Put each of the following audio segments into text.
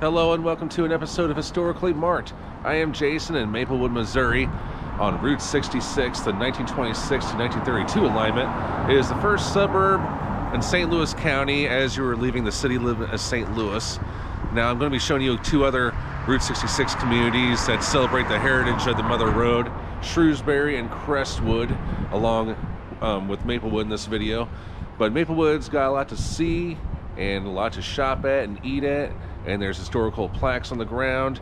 Hello and welcome to an episode of Historically Marked. I am Jason in Maplewood, Missouri on Route 66, the 1926 to 1932 alignment. It is the first suburb in St. Louis County as you are leaving the city limit of St. Louis. Now I'm going to be showing you two other Route 66 communities that celebrate the heritage of the Mother Road, Shrewsbury and Crestwood, along with Maplewood in this video. But Maplewood's got a lot to see and a lot to shop at and eat at, and there's historical plaques on the ground.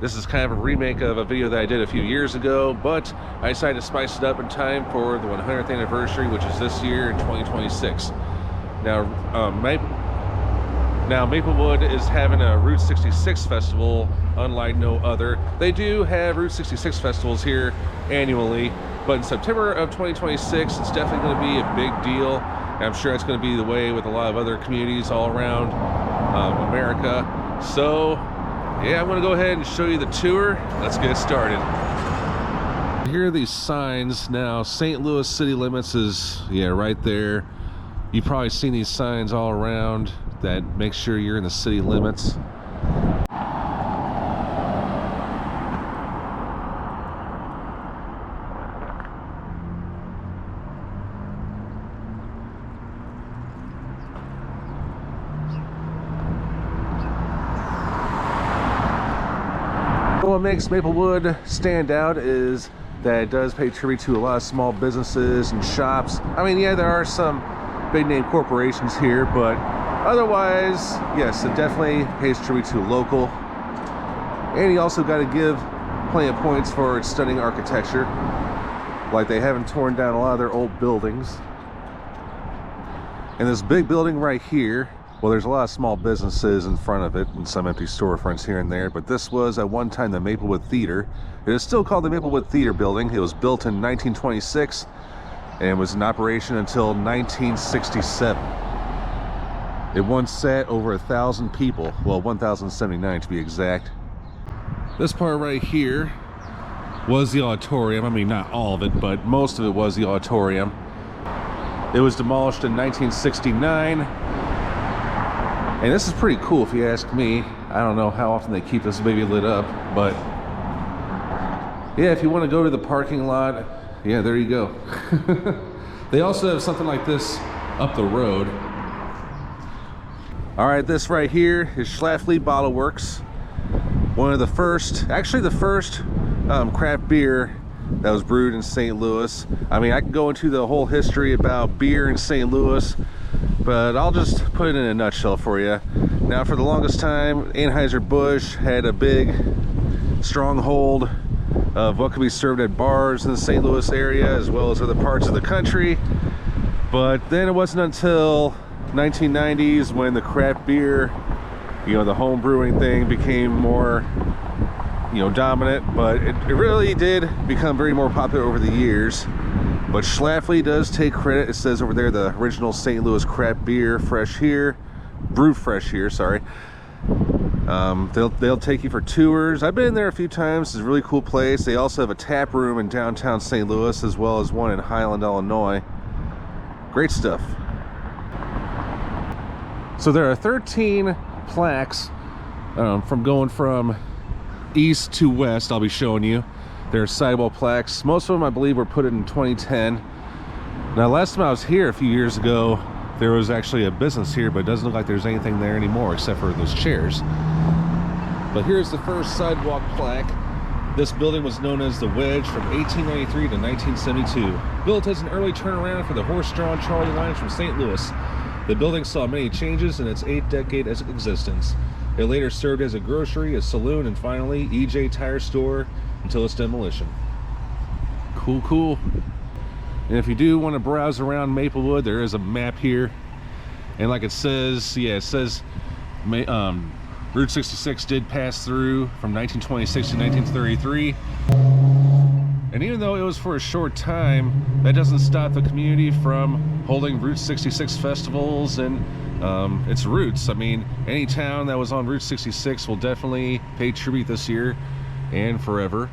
This is kind of a remake of a video that I did a few years ago, but I decided to spice it up in time for the 100th anniversary, which is this year in 2026. Now Maplewood is having a Route 66 festival unlike no other. They do have Route 66 festivals here annually, but in September of 2026, it's definitely going to be a big deal. And I'm sure it's going to be the way with a lot of other communities all around America. So, yeah, I'm going to go ahead and show you the tour. Let's get started. Here are these signs now. St. Louis city limits is, right there. You've probably seen these signs all around that make sure you're in the city limits. What makes Maplewood stand out is that it does pay tribute to a lot of small businesses and shops. I mean, yeah, there are some big name corporations here, but otherwise, yes, it definitely pays tribute to local. And you also got to give plenty of points for its stunning architecture. Like, they haven't torn down a lot of their old buildings. And this big building right here, well, there's a lot of small businesses in front of it and some empty storefronts here and there, but this was at one time the Maplewood Theater. It is still called the Maplewood Theater Building. It was built in 1926 and was in operation until 1967. It once sat over 1,000 people, well, 1,079 to be exact. This part right here was the auditorium. I mean, not all of it, but most of it was the auditorium. It was demolished in 1969. And this is pretty cool if you ask me. I don't know how often they keep this baby lit up, but yeah, if you want to go to the parking lot, yeah, there you go. They also have something like this up the road. All right, this right here is Schlafly Bottle Works. One of the first, actually the first craft beer that was brewed in St. Louis. I mean, I can go into the whole history about beer in St. Louis, but I'll just put it in a nutshell for you. Now, for the longest time, Anheuser-Busch had a big stronghold of what could be served at bars in the St. Louis area as well as other parts of the country. But then it wasn't until 1990s when the craft beer, the home brewing thing became more, dominant. But it really did become very more popular over the years. But Schlafly does take credit. It says over there, the original St. Louis craft beer, fresh here, brewed fresh here, sorry. They'll take you for tours. I've been there a few times. It's a really cool place. They also have a tap room in downtown St. Louis as well as one in Highland, Illinois. Great stuff. So there are 13 plaques from going from east to west. I'll be showing you. There are sidewalk plaques. Most of them, I believe, were put in 2010. Now, last time I was here a few years ago, there was actually a business here, but it doesn't look like there's anything there anymore except for those chairs. But here's the first sidewalk plaque. This building was known as the Wedge from 1893 to 1972. Built as an early turnaround for the horse-drawn trolley lines from St. Louis. The building saw many changes in its 8-decade existence. It later served as a grocery, a saloon, and finally, EJ Tire Store, until its demolition. Cool. And if you do want to browse around Maplewood, there is a map here. And like it says, it says Route 66 did pass through from 1926 to 1933. And even though it was for a short time, that doesn't stop the community from holding Route 66 festivals and its roots. I mean, any town that was on Route 66 will definitely pay tribute this year and forever.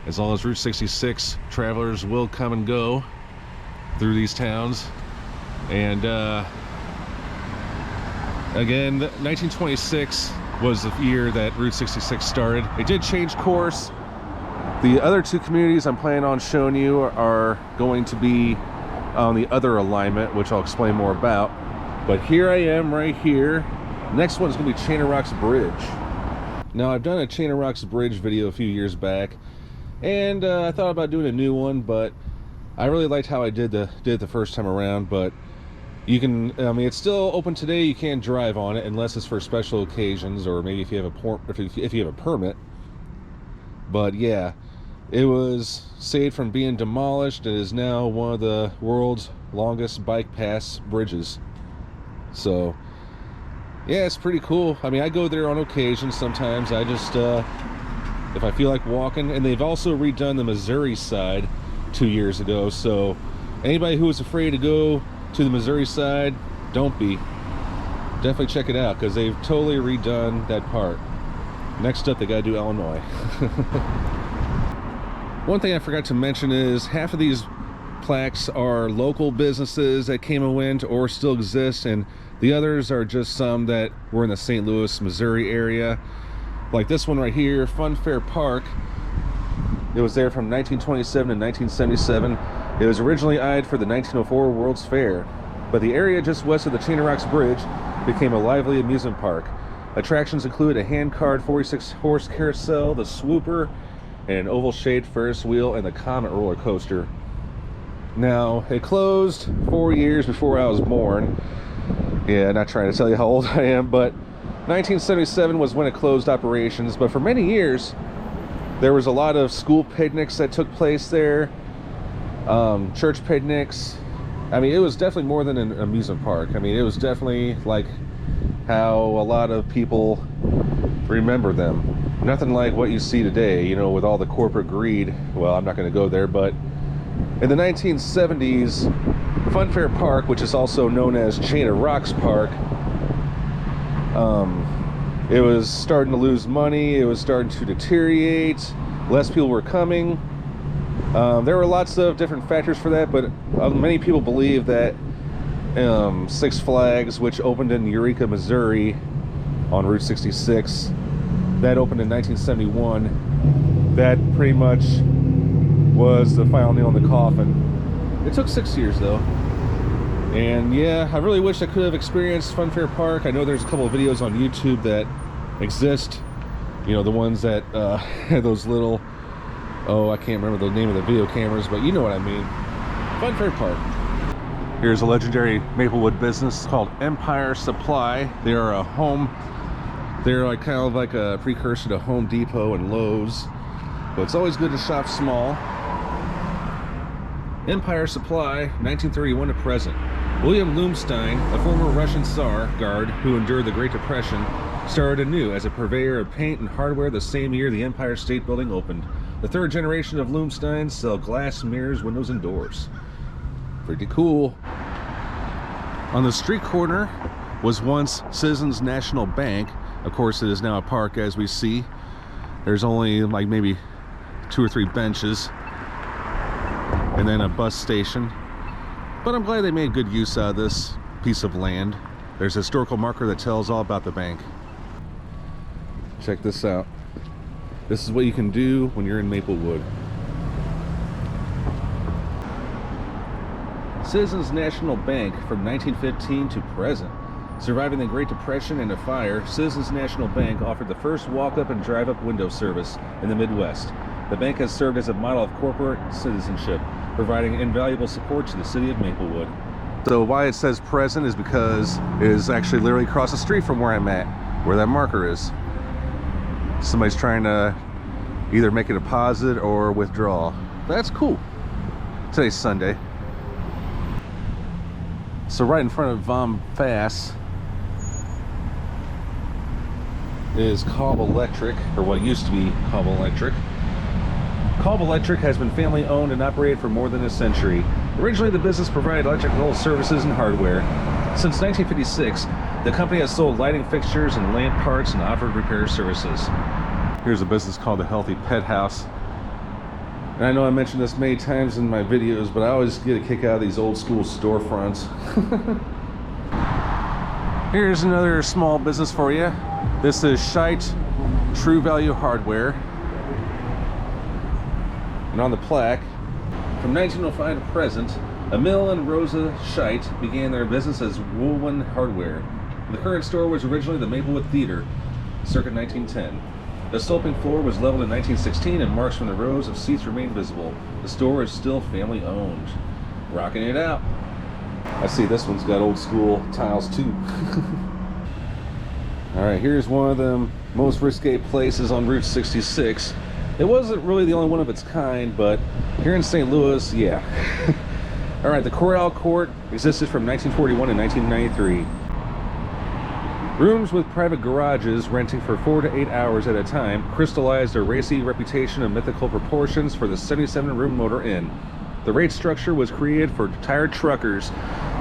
As long as Route 66 travelers will come and go through these towns. And again, 1926 was the year that Route 66 started. It did change course. The other two communities I'm planning on showing you are going to be on the other alignment, which I'll explain more about. But here I am right here. Next one is going to be Chain of Rocks Bridge. Now, I've done a Chain of Rocks Bridge video a few years back, and I thought about doing a new one, but I really liked how I did it the first time around. But you can, I mean, it's still open today. You can't drive on it unless it's for special occasions, or maybe if you have if you have a permit. But yeah, it was saved from being demolished. It is now one of the world's longest bike pass bridges. So yeah, it's pretty cool. I mean, I go there on occasion sometimes. I just, if I feel like walking. And they've also redone the Missouri side 2 years ago. So anybody who was afraid to go to the Missouri side, don't be. Definitely check it out, because they've totally redone that part. Next up, they got to do Illinois. One thing I forgot to mention is half of these plaques are local businesses that came and went or still exist, and the others are just some that were in the St. Louis, Missouri area. Like this one right here, Fun Fair Park. It was there from 1927 to 1977. It was originally eyed for the 1904 World's Fair, but the area just west of the Chain of Rocks Bridge became a lively amusement park. Attractions include a hand-carved 46-horse carousel, the Swooper, and an oval-shaped Ferris wheel, and the Comet roller coaster. Now, it closed 4 years before I was born. Yeah, not trying to tell you how old I am, but 1977 was when it closed operations. But for many years, there was a lot of school picnics that took place there, church picnics. I mean, it was definitely more than an amusement park. I mean, it was definitely like how a lot of people remember them. Nothing like what you see today, you know, with all the corporate greed. Well, I'm not going to go there, but in the 1970s, Fun Fair Park, which is also known as Chain of Rocks Park, it was starting to lose money. It was starting to deteriorate. Less people were coming. There were lots of different factors for that, but many people believe that Six Flags, which opened in Eureka, Missouri on Route 66, that opened in 1971. That pretty much was the final nail in the coffin. It took 6 years though. And yeah, I really wish I could have experienced Fun Fair Park. I know there's a couple of videos on YouTube that exist. You know, the ones that had those little, oh, I can't remember the name of the video cameras, but you know what I mean. Fun Fair Park. Here's a legendary Maplewood business called Empire Supply. They're a home, they're like kind of like a precursor to Home Depot and Lowe's, but it's always good to shop small. Empire Supply, 1931 to present. William Loomstein, a former Russian Tsar guard who endured the Great Depression, started anew as a purveyor of paint and hardware the same year the Empire State Building opened. The third generation of Loomsteins sell glass, mirrors, windows, and doors. Pretty cool. On the street corner was once Citizens National Bank. Of course, it is now a park, as we see. There's only like maybe 2 or 3 benches, and then a bus station. But I'm glad they made good use out of this piece of land. There's a historical marker that tells all about the bank. Check this out. This is what you can do when you're in Maplewood. Citizens National Bank from 1915 to present. Surviving the Great Depression and a fire, Citizens National Bank offered the first walk-up and drive-up window service in the Midwest. The bank has served as a model of corporate citizenship, providing invaluable support to the city of Maplewood. So why it says present is because it is actually literally across the street from where I'm at, where that marker is. Somebody's trying to either make a deposit or withdraw. That's cool. Today's Sunday. So right in front of Vom Fass is Cobb Electric, or what used to be Cobb Electric. Cobb Electric has been family owned and operated for more than a century. Originally, the business provided electrical services and hardware. Since 1956, the company has sold lighting fixtures and lamp parts and offered repair services. Here's a business called the Healthy Pet House. And I know I mentioned this many times in my videos, but I always get a kick out of these old school storefronts. Here's another small business for you. This is Shite True Value Hardware. And on the plaque, from 1905 to present, Emil and Rosa Shite began their business as Woolman Hardware. The current store was originally the Maplewood Theater, circa 1910. The sloping floor was leveled in 1916 and marks from the rows of seats remain visible. The store is still family owned. Rocking it out. I see this one's got old school tiles too. Alright, here's one of them most risque places on Route 66. It wasn't really the only one of its kind, but here in St. Louis, yeah. Alright, the Corral Court existed from 1941 to 1993. Rooms with private garages renting for 4 to 8 hours at a time crystallized a racy reputation of mythical proportions for the 77-room Motor Inn. The rate structure was created for tired truckers,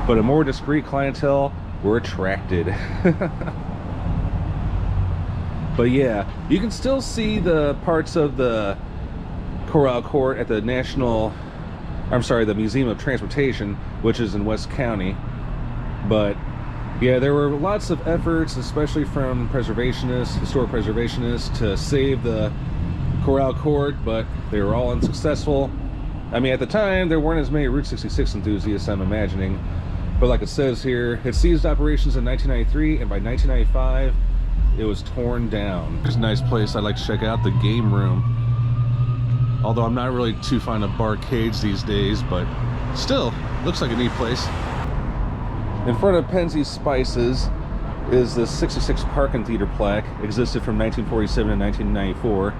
but a more discreet clientele were attracted. But yeah, you can still see the parts of the Corral Court at the the Museum of Transportation, which is in West County. But yeah, there were lots of efforts, especially from preservationists, historic preservationists, to save the Corral Court, but they were all unsuccessful. I mean, at the time, there weren't as many Route 66 enthusiasts, I'm imagining. But like it says here, it ceased operations in 1993, and by 1995, it was torn down. It's a nice place I'd like to check out, the game room. Although I'm not really too fond of barcades these days, but still, looks like a neat place. In front of Penzeys Spices is the 66 Park and Theater plaque. Existed from 1947 to 1994.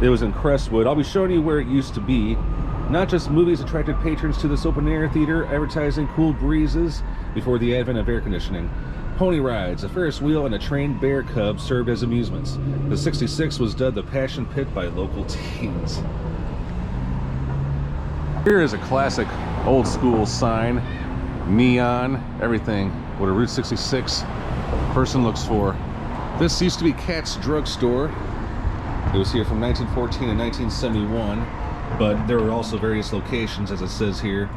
It was in Crestwood. I'll be showing you where it used to be. Not just movies attracted patrons to this open-air theater, advertising cool breezes before the advent of air conditioning. Pony rides, a Ferris wheel, and a trained bear cub served as amusements. The 66 was dubbed the Passion Pit by local teens. Here is a classic old-school sign. Neon, everything, what a Route 66 person looks for. This used to be Cat's Drugstore. It was here from 1914 to 1971, but there were also various locations, as it says here.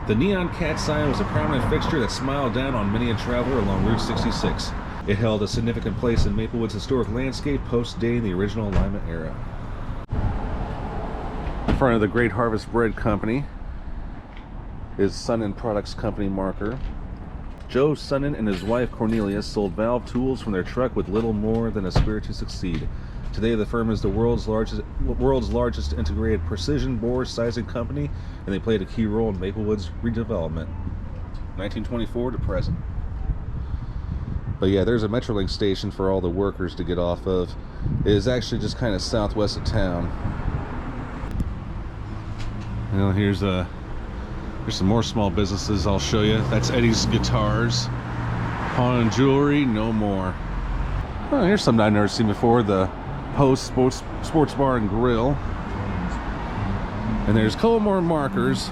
The neon cat sign was a prominent fixture that smiled down on many a traveler along Route 66. It held a significant place in Maplewood's historic landscape post-dating the original alignment era. In front of the Great Harvest Bread Company is Sunnin Products Company marker. Joe Sunnin and his wife Cornelia sold valve tools from their truck with little more than a spirit to succeed. Today the firm is the world's largest integrated precision bore sizing company, and they played a key role in Maplewood's redevelopment, 1924 to present. But yeah, there's a Metrolink station for all the workers to get off of. It is actually just kind of southwest of town. You know, here's some more small businesses I'll show you. That's Eddie's Guitars. Pawn and Jewelry, no more. Oh, here's something I've never seen before, the Post Sports Bar and Grill. And there's a couple more markers.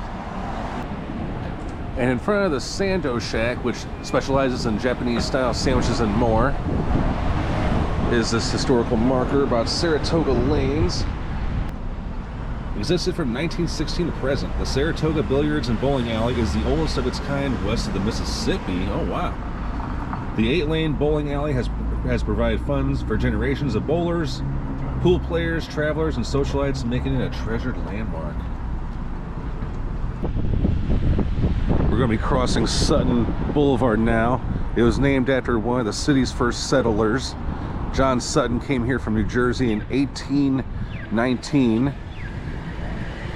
And in front of the Sando Shack, which specializes in Japanese style sandwiches and more, is this historical marker about Saratoga Lanes. Existed from 1916 to present. The Saratoga Billiards and Bowling Alley is the oldest of its kind west of the Mississippi. Oh wow. The 8-lane bowling alley has provided funds for generations of bowlers, pool players, travelers, and socialites, making it a treasured landmark. We're going to be crossing Sutton Boulevard now. It was named after one of the city's first settlers. John Sutton came here from New Jersey in 1819.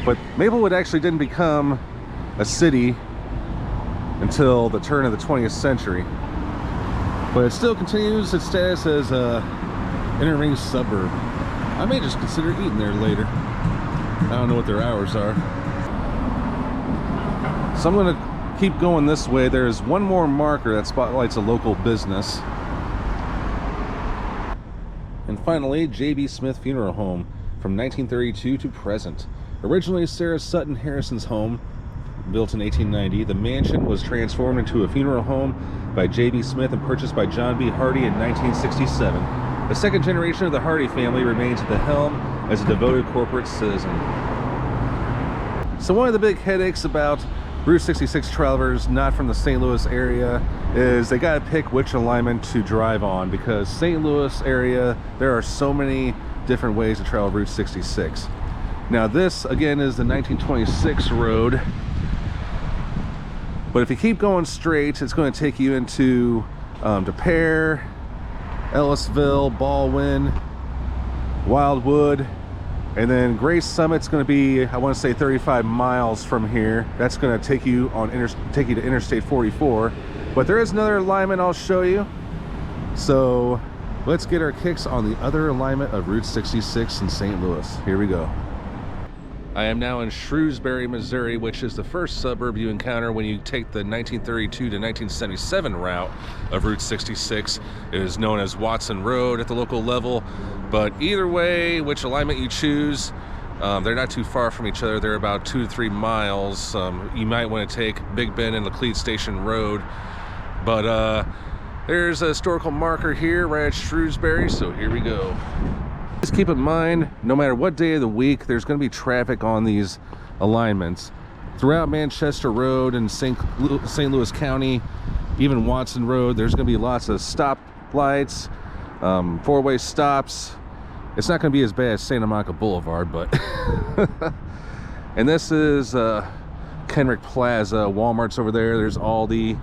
But Maplewood actually didn't become a city until the turn of the 20th century. But it still continues its status as a inner ring suburb. I may just consider eating there later. I don't know what their hours are. So I'm going to keep going this way. There's one more marker that spotlights a local business. And finally, J.B. Smith Funeral Home from 1932 to present. Originally Sarah Sutton Harrison's home, built in 1890, the mansion was transformed into a funeral home by J.B. Smith and purchased by John B. Hardy in 1967. The second generation of the Hardy family remains at the helm as a devoted corporate citizen. So one of the big headaches about Route 66 travelers not from the St. Louis area is they got to pick which alignment to drive on, because St. Louis area, there are so many different ways to travel Route 66. Now this again is the 1926 road, but if you keep going straight, it's going to take you into DePere, Ellisville, Baldwin, Wildwood, and then Grace Summit's going to be, I want to say 35 miles from here. That's going to take you to Interstate 44. But there is another alignment I'll show you. So let's get our kicks on the other alignment of Route 66 in St. Louis. Here we go. I am now in Shrewsbury, Missouri, which is the first suburb you encounter when you take the 1932 to 1977 route of Route 66. It is known as Watson Road at the local level, but either way, which alignment you choose, they're not too far from each other. They're about 2 to 3 miles. You might want to take Big Bend and Laclede Station Road, but there's a historical marker here right at Shrewsbury, so here we go. Just keep in mind, no matter what day of the week, there's going to be traffic on these alignments. Throughout Manchester Road and St. Louis County, even Watson Road, there's going to be lots of stop lights, four-way stops. It's not going to be as bad as Santa Monica Boulevard, but... And this is Kenrick Plaza. Walmart's over there. There's Aldi.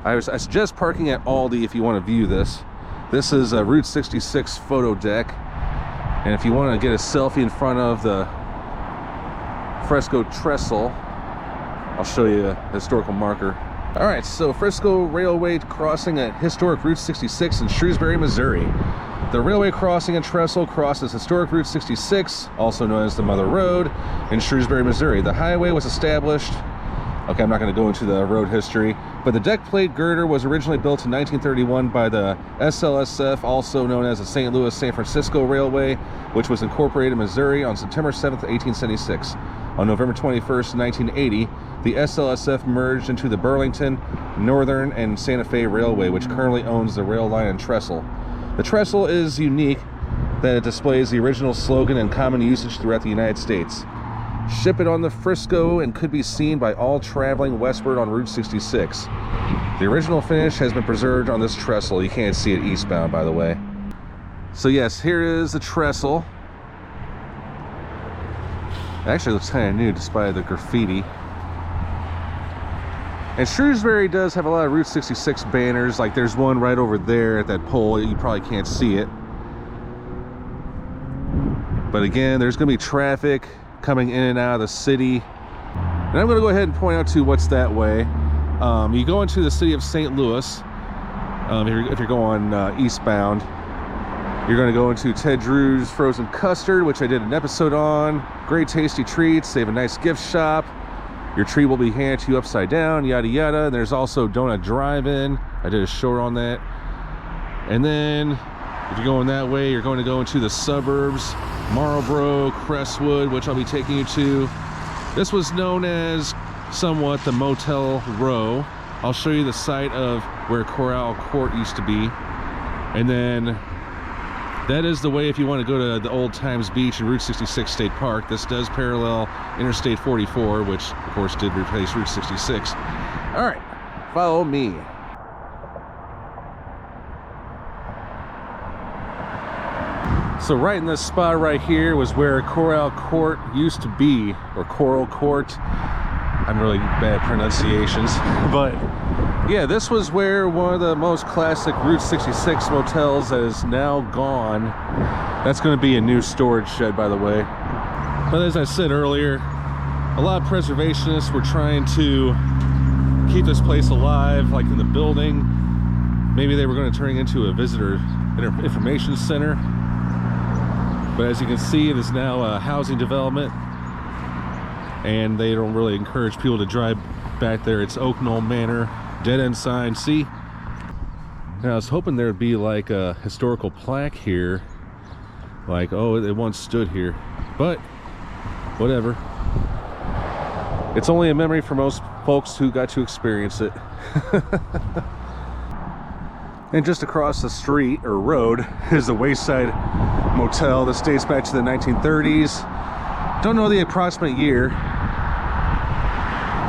I suggest parking at Aldi if you want to view this. This is a Route 66 photo deck. And if you want to get a selfie in front of the Frisco trestle, I'll show you a historical marker. All right, so Frisco Railway crossing at historic Route 66 in Shrewsbury, Missouri. The railway crossing and trestle crosses historic Route 66, also known as the Mother Road, in Shrewsbury, Missouri. The highway was established, okay, I'm not going to go into the road history, but the deck plate girder was originally built in 1931 by the SLSF, also known as the St. Louis-San Francisco Railway, which was incorporated in Missouri on September 7th, 1876. On November 21st, 1980, the SLSF merged into the Burlington, Northern, and Santa Fe Railway, which currently owns the rail line and trestle. The trestle is unique that it displays the original slogan and common usage throughout the United States. Ship it on the Frisco and could be seen by all traveling westward on Route 66. The original finish has been preserved on this trestle. You can't see it eastbound, by the way. So yes, here is the trestle. It actually looks kind of new despite the graffiti. And Shrewsbury does have a lot of Route 66 banners. Like there's one right over there at that pole. You probably can't see it. But again, there's going to be traffic coming in and out of the city, and I'm going to go ahead and point out to what's that way. You go into the city of St. Louis. If you're going eastbound, you're going to go into Ted Drew's Frozen Custard, which I did an episode on. Great tasty treats. They have a nice gift shop. Your treat will be handed to you upside down, yada yada. And there's also Donut Drive-In. I did a short on that. And then if you're going that way, you're going to go into the suburbs, Marlborough, Crestwood, which I'll be taking you to. This was known as somewhat the Motel Row. I'll show you the site of where Corral Court used to be. And then that is the way if you want to go to the Old Times Beach and Route 66 State Park. This does parallel Interstate 44, which of course did replace Route 66. All right, follow me. So right in this spot right here was where Corral Court used to be, or Coral Court. I'm really bad at pronunciations, but yeah, this was where one of the most classic Route 66 motels that is now gone. That's going to be a new storage shed, by the way. But as I said earlier, a lot of preservationists were trying to keep this place alive, like in the building. Maybe they were going to turn it into a visitor information center. But as you can see, it is now a housing development, and they don't really encourage people to drive back there. It's Oak Knoll Manor, dead end sign. See? Now I was hoping there would be like a historical plaque here, like, oh, it once stood here, but whatever. It's only a memory for most folks who got to experience it. And just across the street, or road, is the Wayside Motel. This dates back to the 1930s. Don't know the approximate year.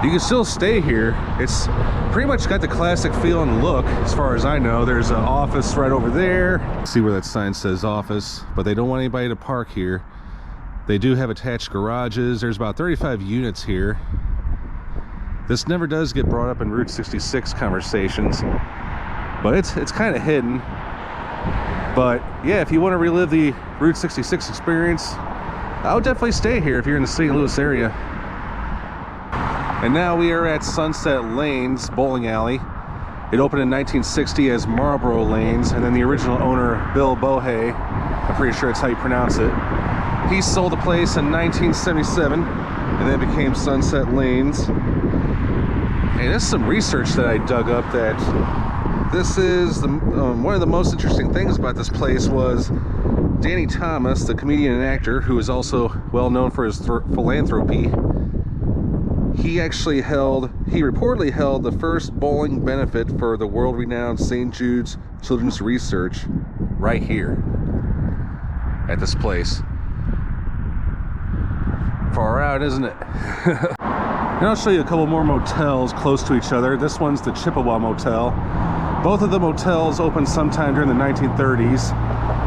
You can still stay here. It's pretty much got the classic feel and look as far as I know. There's an office right over there. See where that sign says office, but they don't want anybody to park here. They do have attached garages. There's about 35 units here. This never does get brought up in Route 66 conversations, but it's kind of hidden. But yeah, if you want to relive the Route 66 experience, I would definitely stay here if you're in the St. Louis area. And now we are at Sunset Lanes Bowling Alley. It opened in 1960 as Marlborough Lanes, and then the original owner, Bill Bohe, I'm pretty sure that's how you pronounce it, he sold the place in 1977, and then it became Sunset Lanes. And this is some research that I dug up, that this is one of the most interesting things about this place was Danny Thomas, the comedian and actor, who is also well known for his philanthropy. He reportedly held the first bowling benefit for the world-renowned St. Jude's Children's Research right here at this place. Far out, isn't it? And I'll show you a couple more motels close to each other. This one's the Chippewa Motel. Both of the motels opened sometime during the 1930s.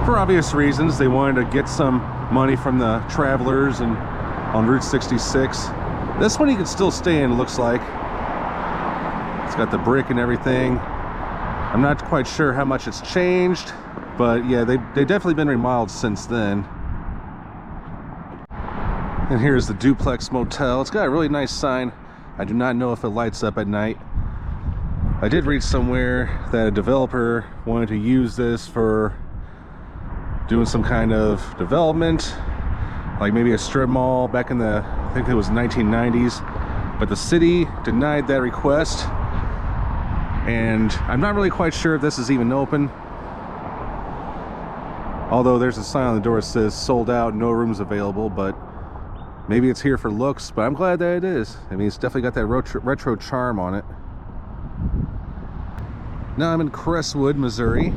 For obvious reasons, they wanted to get some money from the travelers and on Route 66. This one you can still stay in, it looks like. It's got the brick and everything. I'm not quite sure how much it's changed, but yeah, they've definitely been remodeled since then. And here's the Duplex Motel. It's got a really nice sign. I do not know if it lights up at night. I did read somewhere that a developer wanted to use this for doing some kind of development, like maybe a strip mall back in the, I think it was 1990s, but the city denied that request, and I'm not really quite sure if this is even open, although there's a sign on the door that says sold out, no rooms available, but maybe it's here for looks. But I'm glad that it is. I mean, it's definitely got that retro charm on it. Now I'm in Crestwood, Missouri.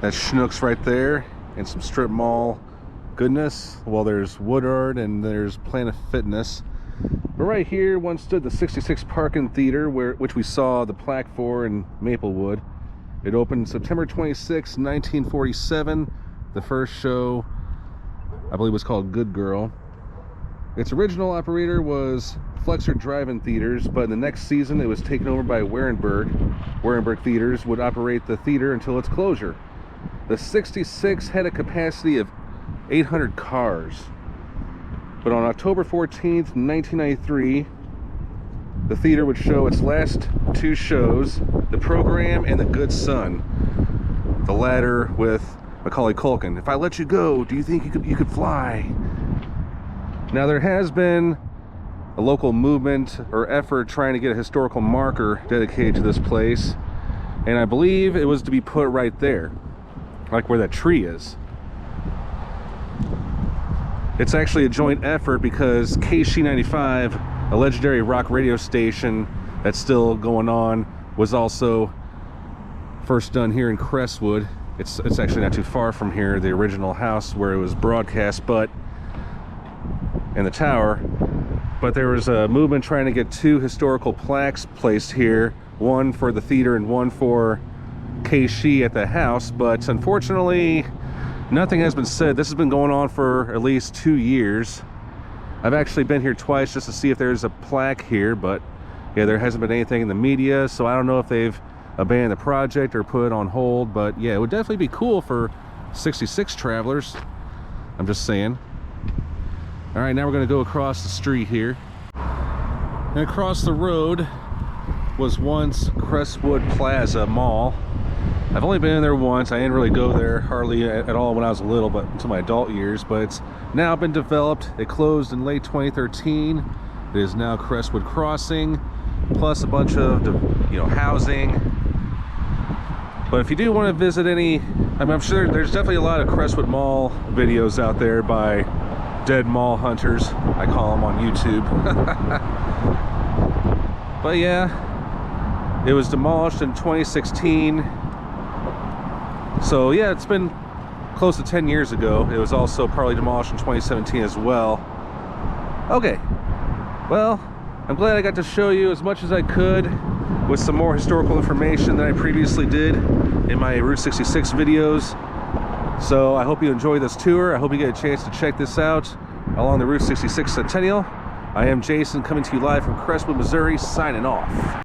That's Schnucks right there, and some strip mall goodness. Well, there's Woodard and there's Planet Fitness, but right here once stood the 66 Park-In Theater, which we saw the plaque for in Maplewood. It opened September 26, 1947. The first show, I believe, was called Good Girl. Its original operator was Flexer Drive-In Theaters, but in the next season it was taken over by Warenberg. Warenberg Theaters would operate the theater until its closure. The 66 had a capacity of 800 cars, but on October 14th, 1993, the theater would show its last two shows, The Program and The Good Son, the latter with Macaulay Culkin. If I let you go, do you think you could fly? Now, there has been a local movement or effort trying to get a historical marker dedicated to this place, and I believe it was to be put right there, like where that tree is. It's actually a joint effort because KC95, a legendary rock radio station that's still going on, was also first done here in Crestwood. It's actually not too far from here, the original house where it was broadcast, and the tower. But there was a movement trying to get two historical plaques placed here, one for the theater and one for KC at the house, but unfortunately nothing has been said. This has been going on for at least 2 years. I've actually been here twice just to see if there's a plaque here, but yeah, there hasn't been anything in the media, so I don't know if they've abandoned the project or put it on hold. But yeah, it would definitely be cool for 66 travelers. I'm just saying. All right, now we're going to go across the street here. And across the road was once Crestwood Plaza Mall. I've only been in there once. I didn't really go there hardly at all when I was little, but until my adult years. But it's now been developed. It closed in late 2013. It is now Crestwood Crossing, plus a bunch of, housing. But if you do want to visit any, I'm sure there's definitely a lot of Crestwood Mall videos out there by dead mall hunters, I call them, on YouTube. But yeah, it was demolished in 2016. So yeah, it's been close to 10 years ago. It was also partly demolished in 2017 as well. Okay, well, I'm glad I got to show you as much as I could with some more historical information than I previously did in my Route 66 videos. So I hope you enjoy this tour. I hope you get a chance to check this out along the Route 66 Centennial. I am Jason, coming to you live from Crestwood, Missouri, signing off.